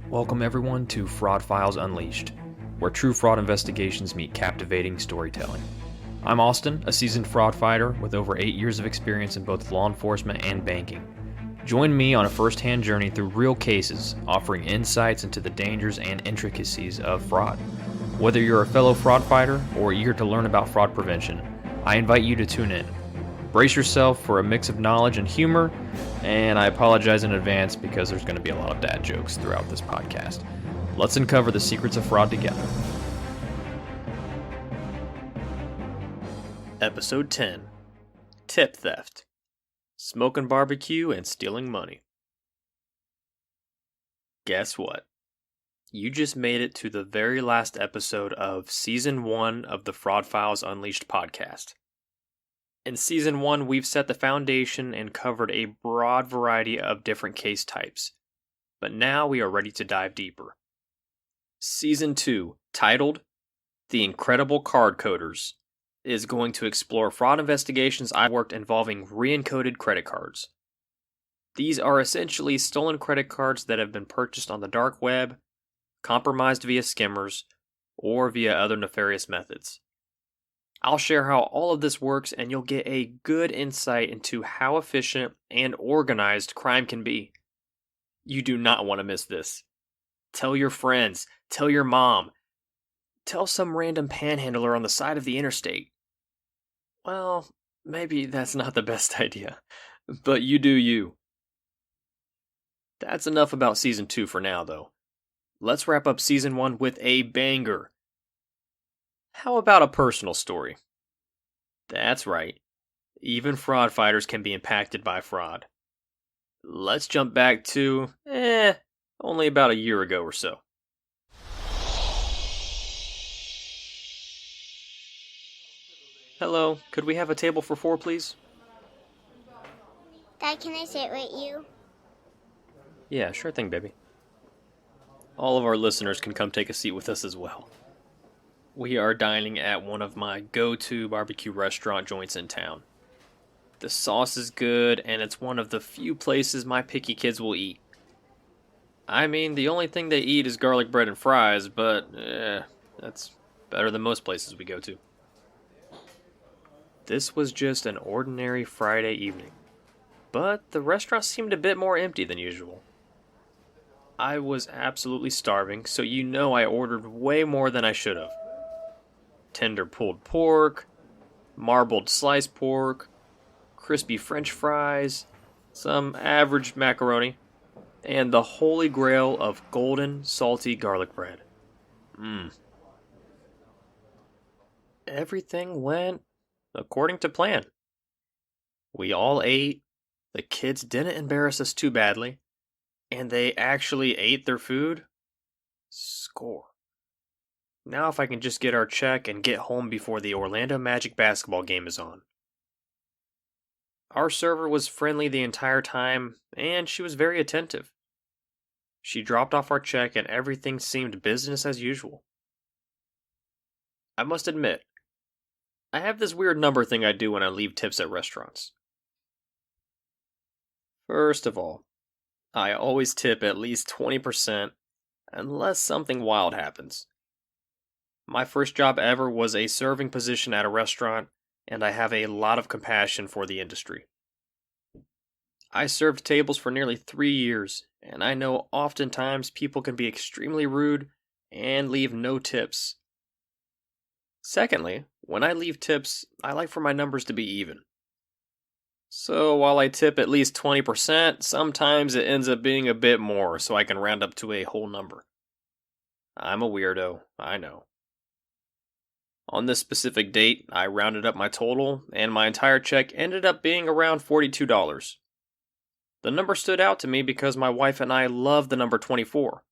Welcome everyone to Fraud Files Unleashed, where true fraud investigations meet captivating storytelling. I'm Austin, a seasoned fraud fighter with over 8 years of experience in both law enforcement and banking. Join me on a first-hand journey through real cases, offering insights into the dangers and intricacies of fraud. Whether you're a fellow fraud fighter or eager to learn about fraud prevention, I invite you to tune in. Brace yourself for a mix of knowledge and humor, and I apologize in advance because there's going to be a lot of dad jokes throughout this podcast. Let's uncover the secrets of fraud together. Episode 10. Tip Theft. Smokin' barbecue and stealing money. Guess what? You just made it to the very last episode of Season 1 of the Fraud Files Unleashed podcast. In Season 1, we've set the foundation and covered a broad variety of different case types. But now we are ready to dive deeper. Season 2, titled The Incredible Card Coders, is going to explore fraud investigations I worked involving re-encoded credit cards. These are essentially stolen credit cards that have been purchased on the dark web, compromised via skimmers, or via other nefarious methods. I'll share how all of this works, and you'll get a good insight into how efficient and organized crime can be. You do not want to miss this. Tell your friends, tell your mom, tell some random panhandler on the side of the interstate. Well, maybe that's not the best idea, but you do you. That's enough about Season 2 for now, though. Let's wrap up Season 1 with a banger. How about a personal story? That's right. Even fraud fighters can be impacted by fraud. Let's jump back to, only about a year ago or so. Hello, could we have a table for 4, please? Dad, can I sit with you? Yeah, sure thing, baby. All of our listeners can come take a seat with us as well. We are dining at one of my go-to barbecue restaurant joints in town. The sauce is good, and it's one of the few places my picky kids will eat. I mean, the only thing they eat is garlic bread and fries, but that's better than most places we go to. This was just an ordinary Friday evening, but the restaurant seemed a bit more empty than usual. I was absolutely starving, so you know I ordered way more than I should have. Tender pulled pork, marbled sliced pork, crispy French fries, some average macaroni, and the holy grail of golden, salty garlic bread. Everything went according to plan. We all ate, the kids didn't embarrass us too badly, and they actually ate their food. Score. Now if I can just get our check and get home before the Orlando Magic basketball game is on. Our server was friendly the entire time, and she was very attentive. She dropped off our check and everything seemed business as usual. I must admit, I have this weird number thing I do when I leave tips at restaurants. First of all, I always tip at least 20% unless something wild happens. My first job ever was a serving position at a restaurant, and I have a lot of compassion for the industry. I served tables for nearly 3 years, and I know oftentimes people can be extremely rude and leave no tips. Secondly, when I leave tips, I like for my numbers to be even. So while I tip at least 20%, sometimes it ends up being a bit more so I can round up to a whole number. I'm a weirdo, I know. On this specific date, I rounded up my total, and my entire check ended up being around $42. The number stood out to me because my wife and I love the number 24.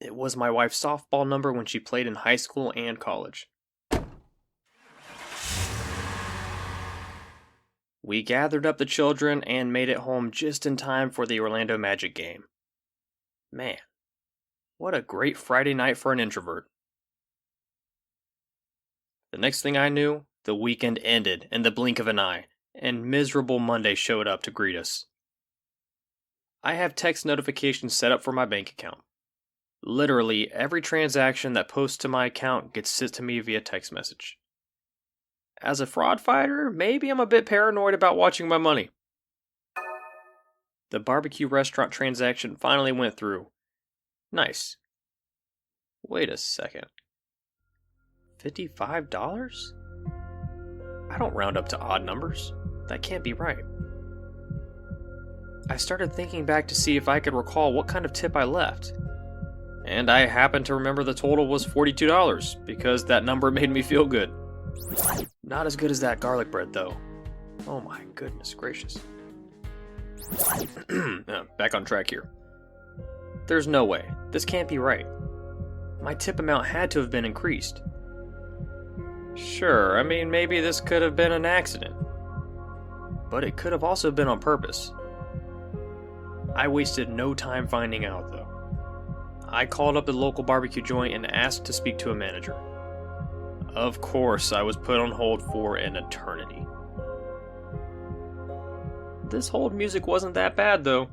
It was my wife's softball number when she played in high school and college. We gathered up the children and made it home just in time for the Orlando Magic game. Man, what a great Friday night for an introvert. The next thing I knew, the weekend ended in the blink of an eye, and miserable Monday showed up to greet us. I have text notifications set up for my bank account. Literally, every transaction that posts to my account gets sent to me via text message. As a fraud fighter, maybe I'm a bit paranoid about watching my money. The barbecue restaurant transaction finally went through. Nice. Wait a second. $55? I don't round up to odd numbers. That can't be right. I started thinking back to see if I could recall what kind of tip I left. And I happened to remember the total was $42 because that number made me feel good. Not as good as that garlic bread though. Oh my goodness gracious. Back on track here. There's no way. This can't be right. My tip amount had to have been increased. Sure, I mean, maybe this could have been an accident. But it could have also been on purpose. I wasted no time finding out, though. I called up the local barbecue joint and asked to speak to a manager. Of course, I was put on hold for an eternity. This hold music wasn't that bad, though.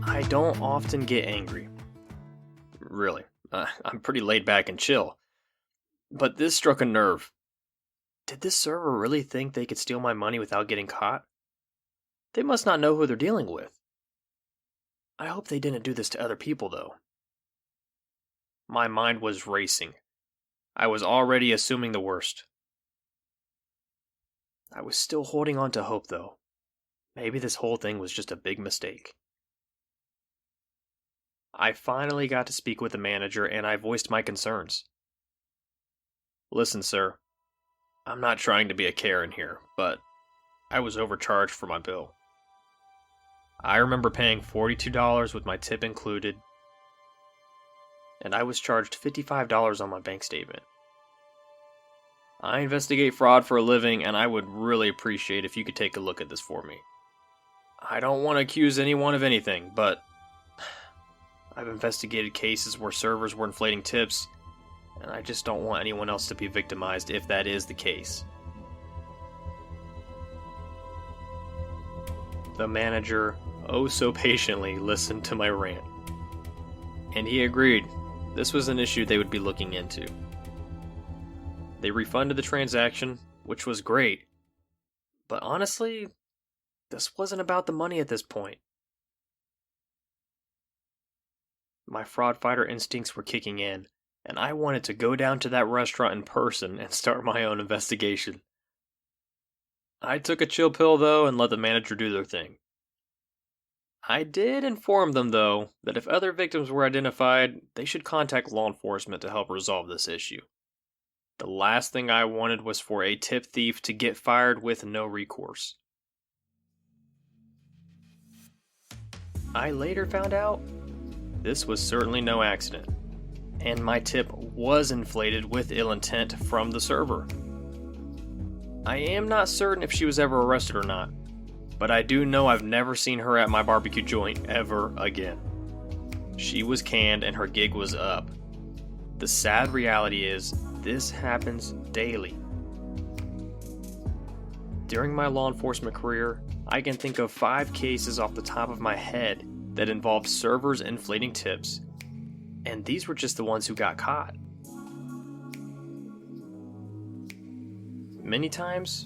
I don't often get angry. Really, I'm pretty laid back and chill. But this struck a nerve. Did this server really think they could steal my money without getting caught? They must not know who they're dealing with. I hope they didn't do this to other people, though. My mind was racing. I was already assuming the worst. I was still holding on to hope, though. Maybe this whole thing was just a big mistake. I finally got to speak with the manager and I voiced my concerns. Listen, sir, I'm not trying to be a Karen here, but I was overcharged for my bill. I remember paying $42 with my tip included, and I was charged $55 on my bank statement. I investigate fraud for a living, and I would really appreciate if you could take a look at this for me. I don't want to accuse anyone of anything, but I've investigated cases where servers were inflating tips, and I just don't want anyone else to be victimized if that is the case. The manager, oh so patiently, listened to my rant. And he agreed this was an issue they would be looking into. They refunded the transaction, which was great. But honestly, this wasn't about the money at this point. My fraud fighter instincts were kicking in, and I wanted to go down to that restaurant in person and start my own investigation. I took a chill pill, though, and let the manager do their thing. I did inform them, though, that if other victims were identified, they should contact law enforcement to help resolve this issue. The last thing I wanted was for a tip thief to get fired with no recourse. I later found out this was certainly no accident, and my tip was inflated with ill intent from the server. I am not certain if she was ever arrested or not, but I do know I've never seen her at my barbecue joint ever again. She was canned and her gig was up. The sad reality is, this happens daily. During my law enforcement career, I can think of 5 cases off the top of my head that involved servers inflating tips, and these were just the ones who got caught. Many times,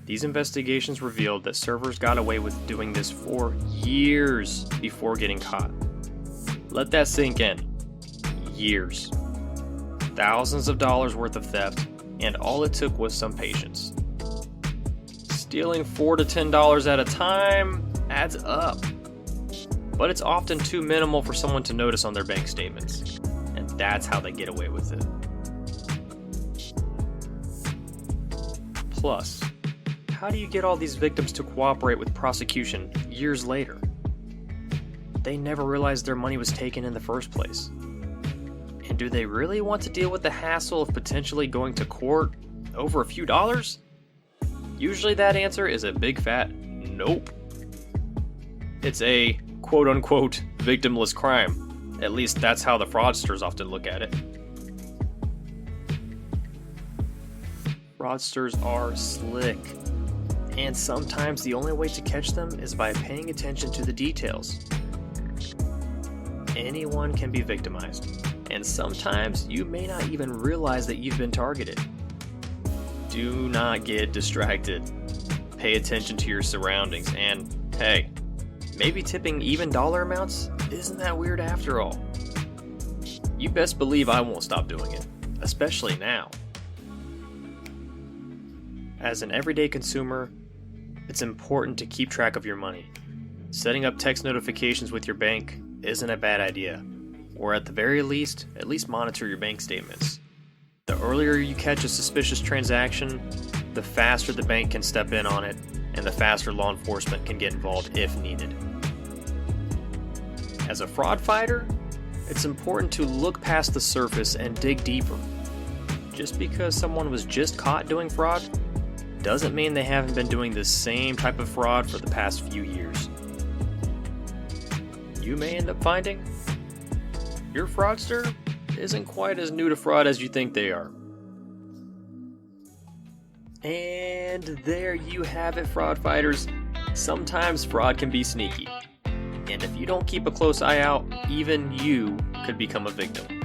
these investigations revealed that servers got away with doing this for years before getting caught. Let that sink in. Years. Thousands of dollars worth of theft, and all it took was some patience. Stealing $4 to $10 at a time adds up, but it's often too minimal for someone to notice on their bank statements, and that's how they get away with it. Plus, how do you get all these victims to cooperate with prosecution years later? They never realized their money was taken in the first place. And do they really want to deal with the hassle of potentially going to court over a few dollars? Usually that answer is a big fat nope. It's a quote-unquote victimless crime. At least that's how the fraudsters often look at it. Fraudsters are slick, and sometimes the only way to catch them is by paying attention to the details. Anyone can be victimized, and sometimes you may not even realize that you've been targeted. Do not get distracted. Pay attention to your surroundings, and hey, maybe tipping even dollar amounts isn't that weird after all. You best believe I won't stop doing it, especially now. As an everyday consumer, it's important to keep track of your money. Setting up text notifications with your bank isn't a bad idea, or at the very least, at least monitor your bank statements. The earlier you catch a suspicious transaction, the faster the bank can step in on it, and the faster law enforcement can get involved if needed. As a fraud fighter, it's important to look past the surface and dig deeper. Just because someone was just caught doing fraud doesn't mean they haven't been doing the same type of fraud for the past few years. You may end up finding your fraudster isn't quite as new to fraud as you think they are. And there you have it, fraud fighters. Sometimes fraud can be sneaky. And if you don't keep a close eye out, even you could become a victim.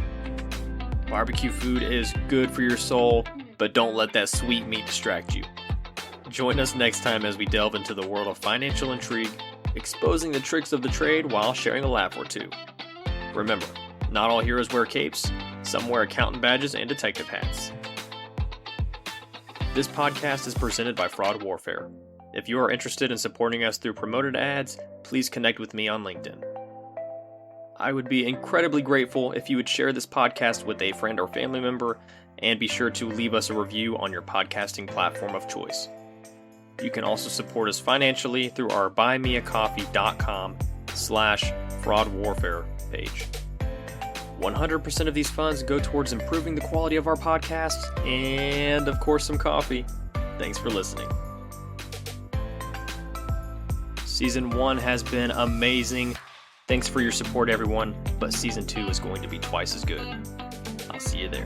Barbecue food is good for your soul, but don't let that sweet meat distract you. Join us next time as we delve into the world of financial intrigue, exposing the tricks of the trade while sharing a laugh or two. Remember, not all heroes wear capes, some wear accountant badges and detective hats. This podcast is presented by Fraud Warfare. If you are interested in supporting us through promoted ads, please connect with me on LinkedIn. I would be incredibly grateful if you would share this podcast with a friend or family member, and be sure to leave us a review on your podcasting platform of choice. You can also support us financially through our buymeacoffee.com/fraudwarfare page. 100% of these funds go towards improving the quality of our podcast and, of course, some coffee. Thanks for listening. Season 1 has been amazing. Thanks for your support, everyone, but Season 2 is going to be twice as good. I'll see you there.